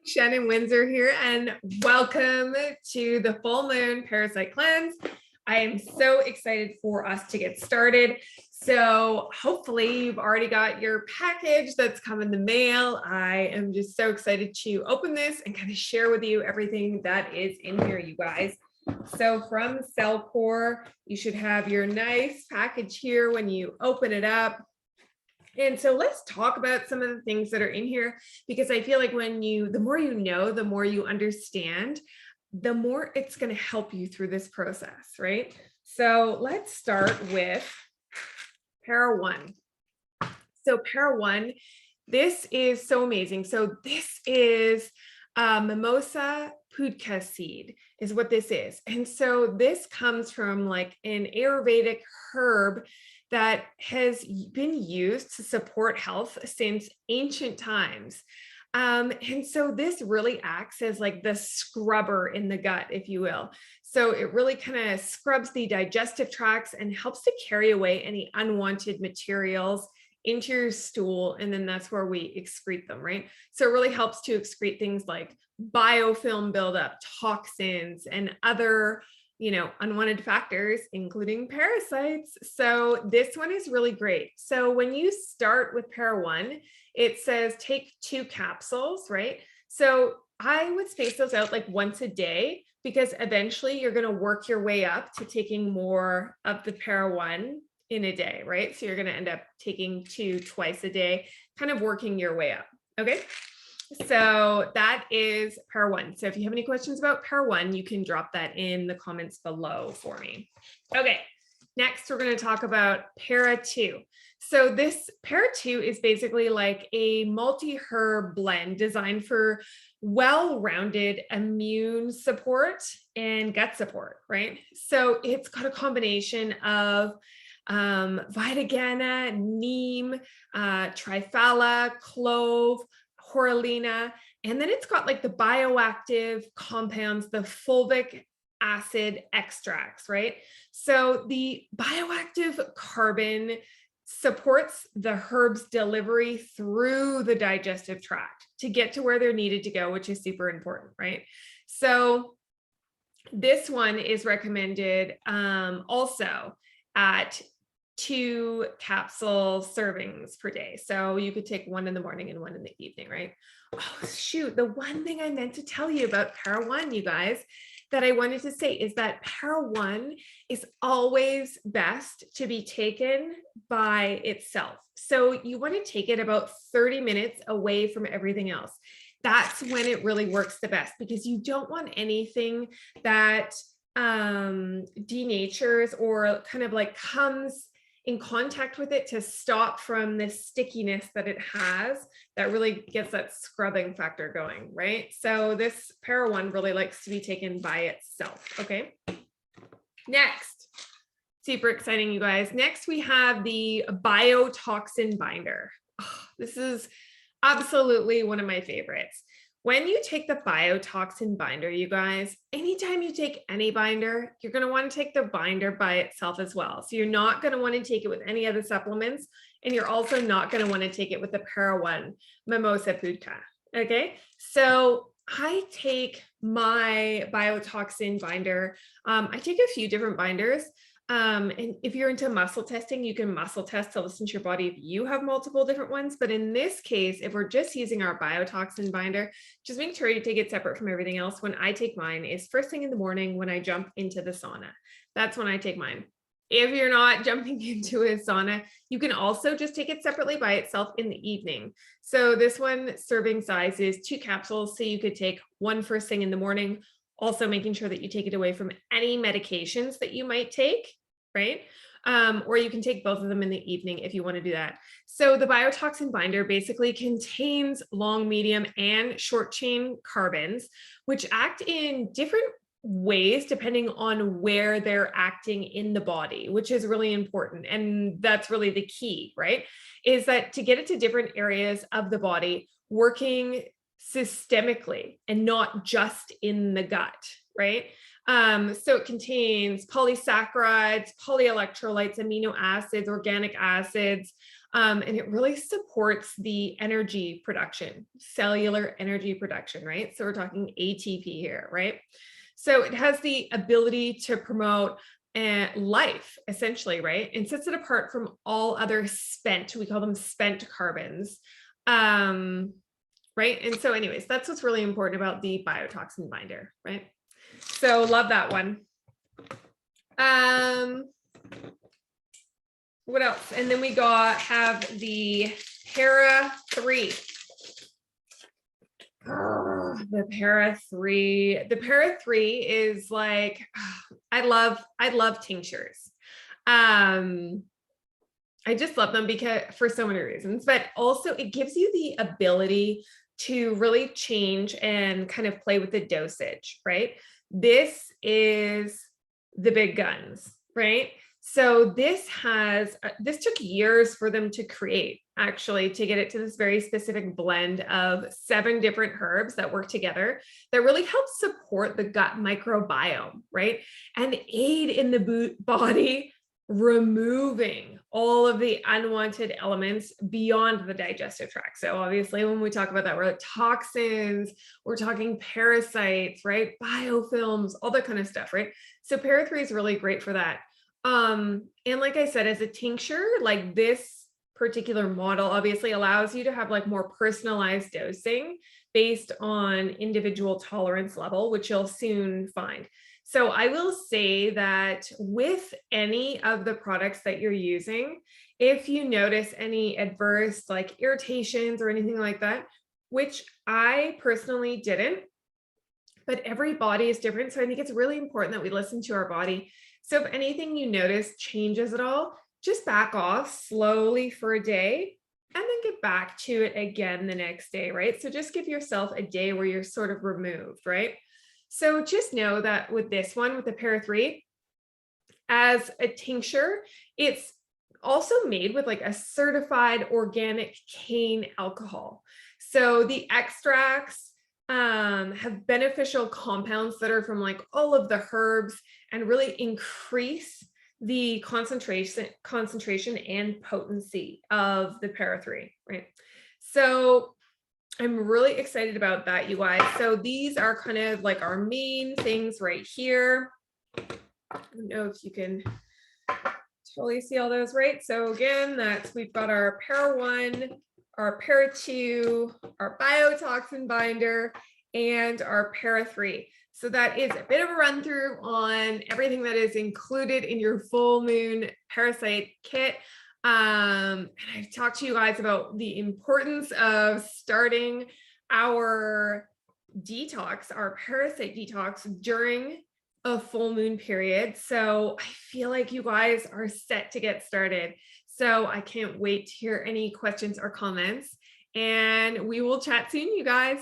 Shannon Windsor here, and welcome to the Full Moon Parasite Cleanse. I am so excited for us to get started. So hopefully you've already got your package that's come in the mail. I am just so excited to open this and kind of share with you everything that is in here, you guys. So from Cellcore, you should have your nice package here when you open it up. And so let's talk about some of the things that are in here, because I feel like the more you know, the more you understand, the more it's going to help you through this process, right? So let's start with Para 1. So Para 1, this is so amazing. So this is mimosa pudica seed is what this is. And so this comes from like an Ayurvedic herb that has been used to support health since ancient times. And so this really acts as like the scrubber in the gut, if you will. So it really kind of scrubs the digestive tracts and helps to carry away any unwanted materials into your stool. And then that's where we excrete them, right? So it really helps to excrete things like biofilm buildup, toxins, and other unwanted factors, including parasites. So this one is really great. So when you start with Para 1, it says take 2 capsules, right? So I would space those out like once a day, because eventually you're going to work your way up to taking more of the Para 1 in a day, right? So you're going to end up taking 2 twice a day, kind of working your way up. Okay. So that is Para 1. So if you have any questions about Para 1, you can drop that in the comments below for me. Okay, next we're going to talk about Para 2. So this Para 2 is basically like a multi-herb blend designed for well-rounded immune support and gut support, right? So it's got a combination of Vitagana, neem, triphala, clove, Horolina, and then it's got like the bioactive compounds, the fulvic acid extracts, right? So the bioactive carbon supports the herb's delivery through the digestive tract to get to where they're needed to go, which is super important, right? So this one is recommended also at 2 capsule servings per day. So you could take 1 in the morning and 1 in the evening, right? Oh, shoot. The one thing I meant to tell you about Para 1, you guys, that I wanted to say is that Para 1 is always best to be taken by itself. So you want to take it about 30 minutes away from everything else. That's when it really works the best, because you don't want anything that denatures or kind of like comes in contact with it to stop from the stickiness that it has that really gets that scrubbing factor going, right? So this Para 1 really likes to be taken by itself, okay? Next, super exciting, you guys. Next, we have the biotoxin binder. Oh, this is absolutely one of my favorites. When you take the biotoxin binder, you guys, anytime you take any binder, you're going to want to take the binder by itself as well. So you're not going to want to take it with any other supplements, and you're also not going to want to take it with the Para 1 mimosa pudica. Okay, so I take my biotoxin binder. I take a few different binders. And if you're into muscle testing, you can muscle test to listen to your body if you have multiple different ones. But in this case, if we're just using our biotoxin binder, just make sure you take it separate from everything else. When I take mine is first thing in the morning when I jump into the sauna. That's when I take mine. If you're not jumping into a sauna, you can also just take it separately by itself in the evening. So this one serving size is 2 capsules. So you could take 1 first thing in the morning, also making sure that you take it away from any medications that you might take, right? Or you can take both of them in the evening if you want to do that. So the biotoxin binder basically contains long, medium, and short chain carbons, which act in different ways depending on where they're acting in the body, which is really important. And that's really the key, right? Is that to get it to different areas of the body, working systemically and not just in the gut, right? So it contains polysaccharides, polyelectrolytes, amino acids, organic acids, And it really supports the energy production, cellular energy production, right? So we're talking ATP here, right? So it has the ability to promote life, essentially, right? And sets it apart from all other spent, we call them spent carbons. Right? And so anyways, that's what's really important about the biotoxin binder, right? So love that one. What else? And then we have the Para 3. The Para 3. The Para 3 is like, I love tinctures. I just love them because for so many reasons, but also it gives you the ability to really change and kind of play with the dosage, right? This is the big guns, right? So this took years for them to create, actually, to get it to this very specific blend of 7 different herbs that work together that really help support the gut microbiome, right? And aid in the body removing all of the unwanted elements beyond the digestive tract. So obviously when we talk about that, we're like toxins, we're talking parasites, right? Biofilms, all that kind of stuff, right? So Para 3 is really great for that. And like I said, as a tincture, like this particular model obviously allows you to have like more personalized dosing based on individual tolerance level, which you'll soon find. So I will say that with any of the products that you're using, if you notice any adverse like irritations or anything like that, which I personally didn't, but every body is different. So I think it's really important that we listen to our body. So if anything you notice changes at all, just back off slowly for a day and then get back to it again the next day, right? So just give yourself a day where you're sort of removed, right? So just know that with this one, with the Para 3, as a tincture, it's also made with like a certified organic cane alcohol. So the extracts have beneficial compounds that are from like all of the herbs and really increase the concentration and potency of the Para 3, right? So I'm really excited about that, you guys. So these are kind of like our main things right here. I don't know if you can totally see all those, right? So again, we've got our Para 1, our Para 2, our biotoxin binder, and our Para 3. So that is a bit of a run through on everything that is included in your full moon parasite kit. And I've talked to you guys about the importance of starting our detox, our parasite detox during a full moon period. So I feel like you guys are set to get started. So I can't wait to hear any questions or comments, and we will chat soon, you guys.